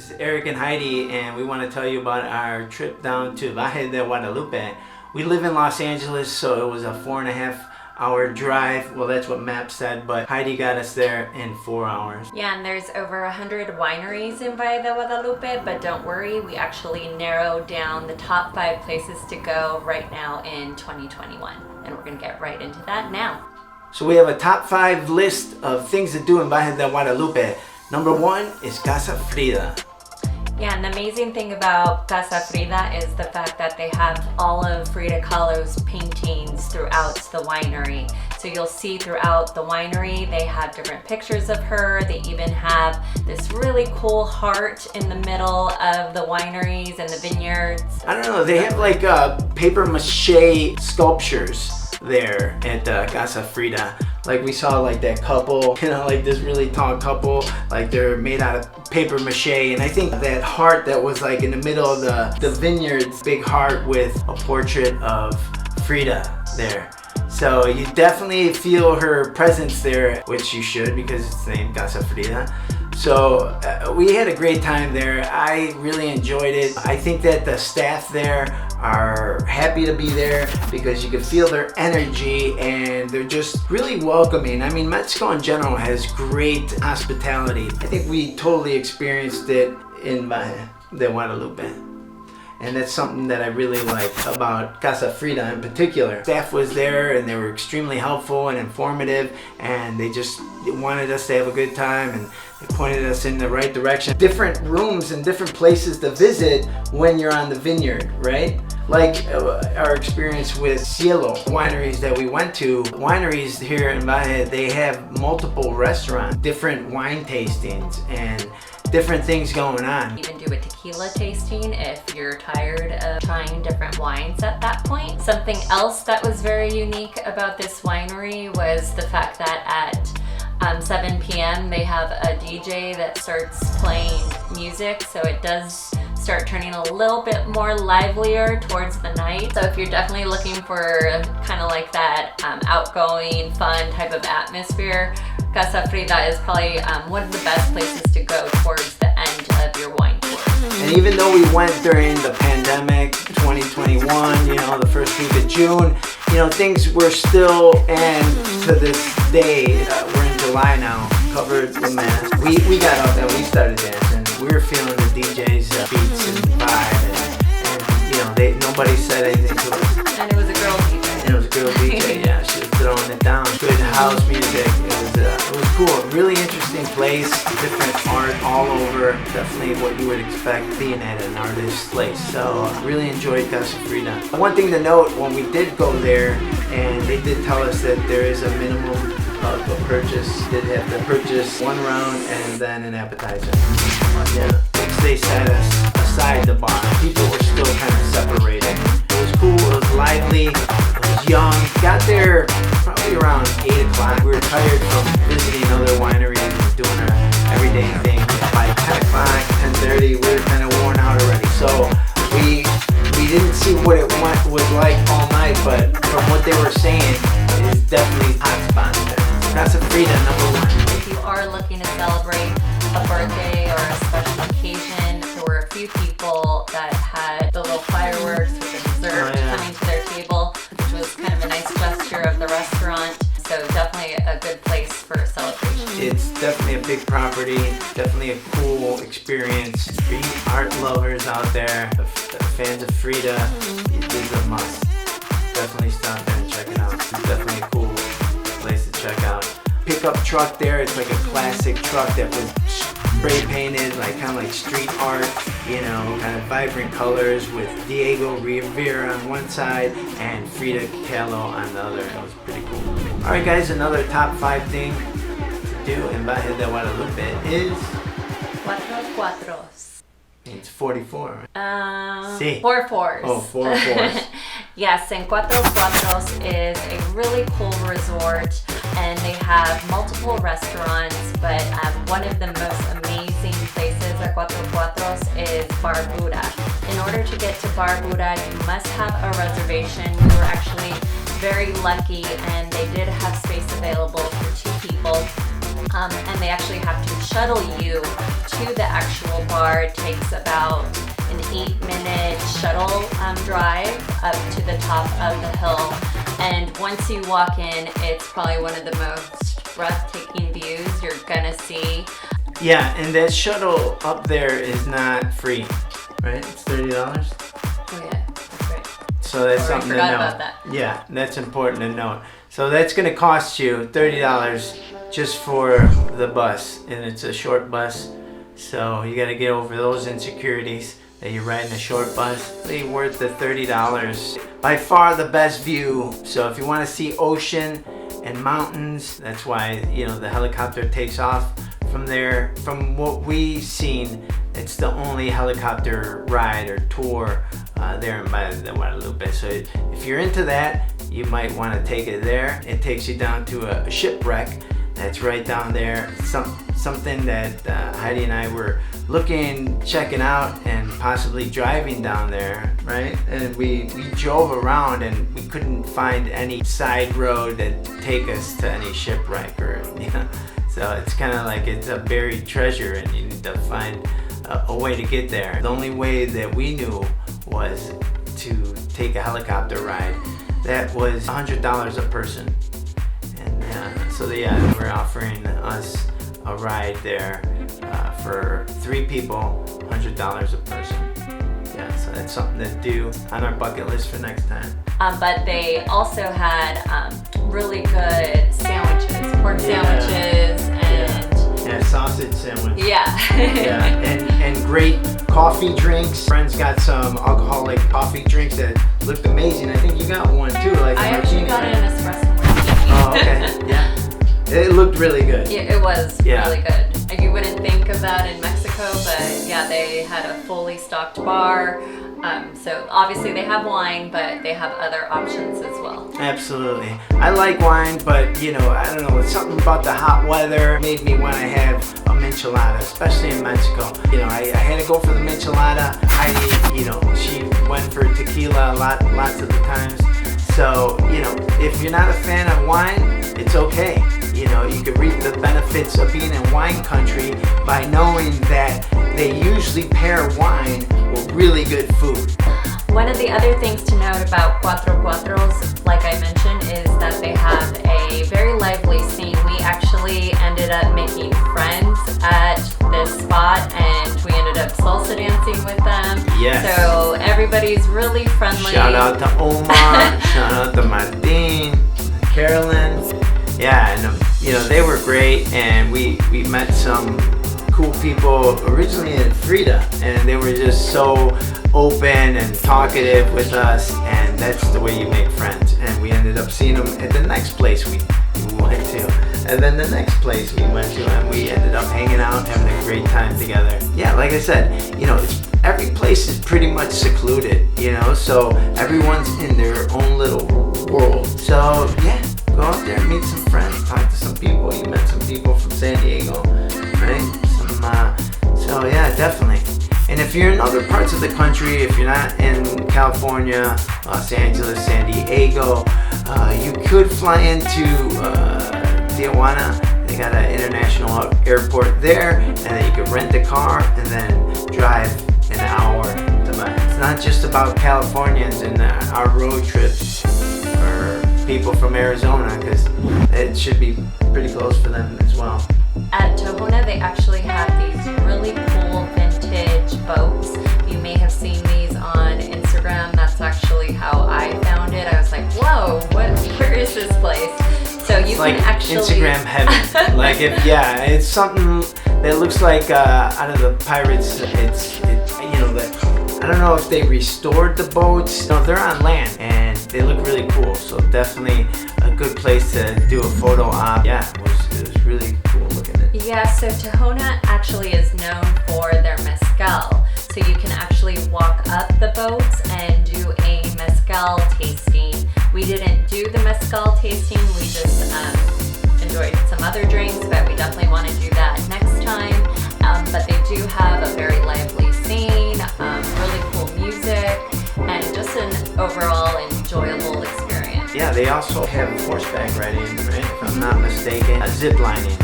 This is Eric and Heidi, and we want to tell you about our trip down to Valle de Guadalupe. We live in Los Angeles, so it was a 4.5-hour drive. Well, that's what Maps said, but Heidi got us there in 4 hours. Yeah, and there's over 100 wineries in Valle de Guadalupe, but don't worry, we actually narrowed down the top 5 places to go right now in 2021. And we're going to get right into that now. So we have a top 5 list of things to do in Valle de Guadalupe. Number 1 is Casa Frida. Yeah, and the amazing thing about Casa Frida is the fact that they have all of Frida Kahlo's paintings throughout the winery. So you'll see throughout the winery, they have different pictures of her. They even have this really cool heart in the middle of the wineries and the vineyards. I don't know, they have like paper mache sculptures there at Casa Frida. Like we saw like that couple, you know, like this really tall couple, like they're made out of paper mache. And I think that heart that was like in the middle of the vineyards, big heart with a portrait of Frida there. So you definitely feel her presence there, which you should because it's named Casa Frida. So we had a great time there. I really enjoyed it. I think that the staff there are happy to be there because you can feel their energy and they're just really welcoming. I mean, Mexico in general has great hospitality. I think we totally experienced it in Valle de Guadalupe. And that's something that I really like about Casa Frida in particular. Staff was there and they were extremely helpful and informative, and they just wanted us to have a good time and they pointed us in the right direction. Different rooms and different places to visit when you're on the vineyard, right? Like our experience with Cielo wineries that we went to. Wineries here in Valle, they have multiple restaurants, different wine tastings, and different things going on. Even do a tequila tasting if you're tired of trying different wines at that point. Something else that was very unique about this winery was the fact that at 7 p.m. they have a DJ that starts playing music, so it does start turning a little bit more livelier towards the night. So if you're definitely looking for kind of like that outgoing, fun type of atmosphere, Casa Frida is probably one of the best places to go towards the end of your wine tour. And even though we went during the pandemic, 2021, you know, the first week of June, you know, things were still, and to this day, we're in July now, covered with masks. We got up and we started dancing. We were feeling the DJ's beats and vibe, and you know, nobody said anything to us. And it was a girl DJ. And it was a girl DJ, yeah, she was throwing it down. Good house music, it was cool. Really interesting place, different art all over. Definitely what you would expect being at an artist's place. So really enjoyed Casa Frida. One thing to note, when we did go there, and they did tell us that there is a minimum of a purchase. Did have to purchase 1 round and then an appetizer. Yeah, which they set us aside the bar. People were still kind of separated. It was cool, it was lively, it was young. Got there probably around 8 o'clock. We were tired from visiting other wineries and doing our everyday thing. By 10 o'clock, 10:30, we were kind of worn out already. So we didn't see what it was like all night, but from what they were saying, it is definitely hot spots there. Casa Frida, number 1. If you are looking to celebrate a birthday or a special occasion, there were a few people that had the little fireworks with the dessert coming to their table, which was kind of a nice gesture of the restaurant. So definitely a good place for a celebration. It's definitely a big property, definitely a cool experience. For you art lovers out there, the fans of Frida, it is a must. Definitely stop there and check it out. It's definitely a cool place to check out. Pickup truck there, it's like a classic truck that was spray painted, like kind of like street art, you know, kind of vibrant colors with Diego Rivera on one side and Frida Kahlo on the other. It was pretty cool. Alright guys, another top 5 thing to do in Valle de Guadalupe is Cuatro cuatros. It's 44. Sí. 4 fours. Oh, 4 fours. Yes, and Cuatro Cuatros is a really cool resort, and they have multiple restaurants, but one of the most amazing places at Cuatro Cuatros is Bar Buddha. In order to get to Bar Buddha, you must have a reservation. We were actually very lucky, and they did have space available for 2 people. and they actually have to shuttle you to the actual bar. It takes about an 8-minute shuttle drive up to the top of the hill. And once you walk in, it's probably one of the most breathtaking views you're gonna see. Yeah, and that shuttle up there is not free, right? It's $30. Oh yeah, that's right. So that's I something to forgot know. about that. Yeah, that's important to note. So that's going to cost you $30 just for the bus, and it's a short bus. So you got to get over those insecurities that you're riding a short bus. Really worth the $30. By far the best view. So if you want to see ocean and mountains, that's why, you know, the helicopter takes off from there. From what we've seen, it's the only helicopter ride or tour there in Valle de Guadalupe. So if you're into that, you might want to take it there. It takes you down to a shipwreck that's right down there. Something that Heidi and I were checking out, and possibly driving down there, right? And we drove around and we couldn't find any side road that take us to any shipwreck or, you know. So it's kind of like it's a buried treasure, and you need to find a way to get there. The only way that we knew was to take a helicopter ride. That was $100 a person. And so they were offering us a ride there for 3 people, $100 a person. Yeah, so that's something to do on our bucket list for next time. But they also had really good sandwiches, pork sandwiches, and sausage sandwich. yeah. Yeah, and great coffee drinks. Friends got some alcoholic coffee drinks that looked amazing. I think you got one too, like I a actually martini, got right? an espresso martini. Oh, okay. Yeah. It looked really good. Yeah, it was Yeah. really good. Like, you wouldn't think of that in Mexico, but yeah, they had a fully stocked bar. So obviously they have wine, but they have other options as well. Absolutely. I like wine, but you know, I don't know, something about the hot weather made me want to have a michelada, especially in Mexico. You know, I had to go for the michelada. Heidi, you know, she went for tequila lots of the times. So, you know, if you're not a fan of wine, it's okay. You know, you can reap the benefits of being in wine country by knowing that they usually pair wine with really good food. One of the other things to note about Cuatro Cuatros, like I mentioned, is that they have a very lively scene. We actually ended up making friends at this spot, and we ended up salsa dancing with them. Yes. So everybody's really friendly. Shout out to Omar, shout out to Martin, Carolyn. Yeah, and you know, they were great, and we met some cool people originally in Frida, and they were just so open and talkative with us, and that's the way you make friends. And we ended up seeing them at the next place we went to, and then the next place we went to, and we ended up hanging out, having a great time together. Yeah, like I said, you know, every place is pretty much secluded, you know, so everyone's in their own little world. So yeah, go out there, meet some friends, talk to some people. You met some people from San Diego, right? So yeah, definitely. And if you're in other parts of the country, if you're not in California, Los Angeles, San Diego, you could fly into Tijuana. They got an international airport there, and then you could rent a car and then drive an hour to buy. It's not just about Californians and our road trips, or people from Arizona, because it should be pretty close for them as well. At Tahona, they actually have these really cool vintage boats. You may have seen these on Instagram. That's actually how I found it. I was like, whoa, where is this place? So you It's like can actually Instagram heaven. Like it's something that looks like out of the Pirates. You know, I don't know if they restored the boats. No, they're on land and they look really cool. So definitely a good place to do a photo op. Yeah, it was really cool looking at. Yeah, so Tahona actually is known for their mezcal. So you can actually walk up the boats and do a mezcal tasting. We didn't do the mezcal tasting, we just enjoyed some other drinks, but we definitely want to do that next time. But they do have a very lively scene, really cool music, and just an overall enjoyable experience. Yeah, they also have horseback riding, right? If I'm not mistaken, zip lining.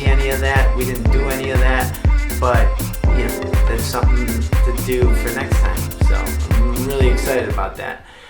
any of that. We didn't do any of that, but you know, that's something to do for next time. So I'm really excited about that.